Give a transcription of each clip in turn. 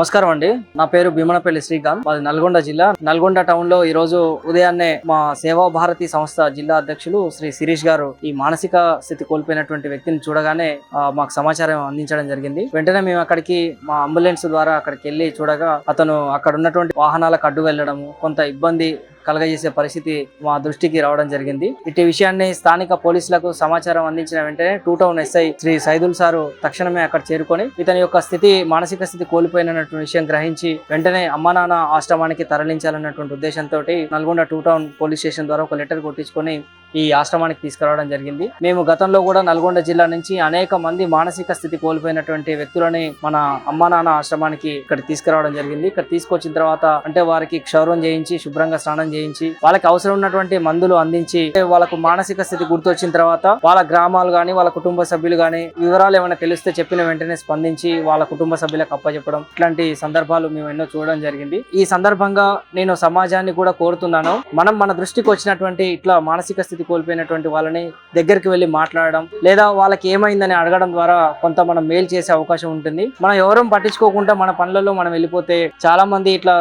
నమస్కారం అండి. నా పేరు భీమనపల్లి శ్రీకాంత్. మాది నల్గొండ జిల్లా. నల్గొండ టౌన్ లో ఈ రోజు ఉదయాన్నే మా సేవా భారతి సంస్థ జిల్లా అధ్యక్షులు శ్రీ శిరీష్ గారు ఈ మానసిక స్థితి కోల్పోయినటువంటి వ్యక్తిని చూడగానే మాకు సమాచారం అందించడం జరిగింది. వెంటనే మేము అక్కడికి మా అంబులెన్స్ ద్వారా అక్కడికి వెళ్ళి చూడగా అతను అక్కడ ఉన్నటువంటి వాహనాలకు అడ్డు వెళ్ళడము, కొంత ఇబ్బంది కలగజేసే పరిస్థితి మా దృష్టికి రావడం జరిగింది. ఇటు విషయాన్ని స్థానిక పోలీసులకు సమాచారం అందించిన వెంటనే 2 town SI Shri Saidul sir తక్షణమే అక్కడ చేరుకొని ఇతని యొక్క మానసిక స్థితి కోల్పోయినటువంటి విషయం గ్రహించి వెంటనే అమ్మా నాన్న ఆశ్రమానికి తరలించాలన్నటువంటి ఉద్దేశంతో నల్గొండ 2 టౌన్ పోలీస్ స్టేషన్ ద్వారా ఒక లెటర్ కొట్టించుకొని ఈ ఆశ్రమానికి తీసుకురావడం జరిగింది. మేము గతంలో కూడా నల్గొండ జిల్లా నుంచి అనేక మంది మానసిక స్థితి కోల్పోయినటువంటి వ్యక్తులని మన అమ్మా నాన్న ఆశ్రమానికి ఇక్కడ తీసుకురావడం జరిగింది. ఇక్కడ తీసుకొచ్చిన తర్వాత అంటే వారికి క్షౌరం చేయించి శుభ్రంగా స్నానం చేయించి వాళ్ళకి అవసరం ఉన్నటువంటి మందులు అందించి వాళ్ళకు మానసిక స్థితి గుర్తొచ్చిన తర్వాత వాళ్ళ గ్రామాలు గాని వాళ్ళ కుటుంబ సభ్యులు గాని వివరాలు ఏమైనా తెలిస్తే చెప్పిన వెంటనే స్పందించి వాళ్ళ కుటుంబ సభ్యులకు అప్పచెప్పడం ఇట్లాంటి సందర్భాలు మేము ఎన్నో చూడడం జరిగింది. ఈ సందర్భంగా నేను సమాజాన్ని కూడా కోరుతున్నాను, మనం మన దృష్టికి వచ్చినటువంటి ఇట్లా మానసిక స్థితి కోల్పోయినటువంటి వాళ్ళని దగ్గరికి వెళ్ళి మాట్లాడడం లేదా వాళ్ళకి ఏమైందని అడగడం ద్వారా కొంత మనం మేలు చేసే అవకాశం ఉంటుంది. మనం ఎవరం పట్టించుకోకుండా మన పనులలో మనం వెళ్ళిపోతే చాలా మంది ఇట్లా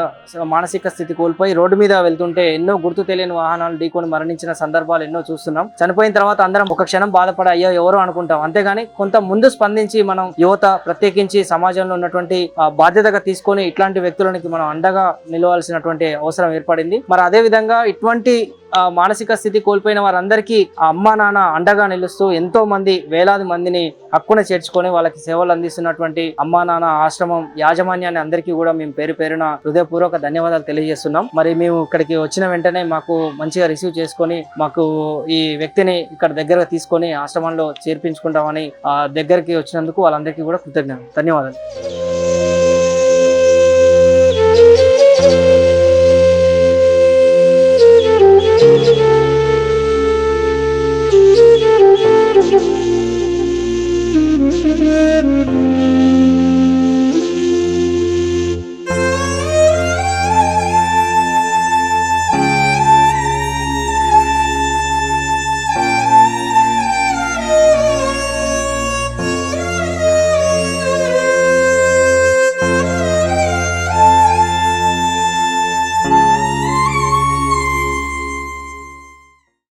మానసిక స్థితి కోల్పోయి రోడ్డు మీద వెళ్తుంటే ఎన్నో గుర్తు తెలియని వాహనాలు ఢీకొని మరణించిన సందర్భాలు ఎన్నో చూస్తున్నాం. చనిపోయిన తర్వాత అందరం ఒక క్షణం బాధపడి అయ్యో ఎవరో అనుకుంటాం, అంతేగాని కొంత ముందు స్పందించి మనం యువత ప్రత్యేకించి సమాజంలో ఉన్నటువంటి బాధ్యతగా తీసుకొని ఇట్లాంటి వ్యక్తులకి మనం అండగా నిలవాల్సినటువంటి అవసరం ఏర్పడింది. మరి అదే విధంగా ఇటువంటి మానసిక స్థితి కోల్పోయిన వారందరికీ ఆ అమ్మా నాన్న అండగా నిలుస్తూ ఎంతో మంది వేలాది మందిని హక్కున చేర్చుకొని వాళ్ళకి సేవలు అందిస్తున్నటువంటి అమ్మా నాన్న ఆశ్రమం యాజమాన్యాన్ని అందరికీ కూడా మేము పేరు పేరున హృదయపూర్వక ధన్యవాదాలు తెలియజేస్తున్నాం. మరి మేము ఇక్కడికి వచ్చిన వెంటనే మాకు మంచిగా రిసీవ్ చేసుకొని మాకు ఈ వ్యక్తిని ఇక్కడ దగ్గరగా తీసుకొని ఆశ్రమంలో చేర్పించుకుంటామని దగ్గరికి వచ్చినందుకు వాళ్ళందరికీ కూడా ధన్యవాదాలు. Thank you.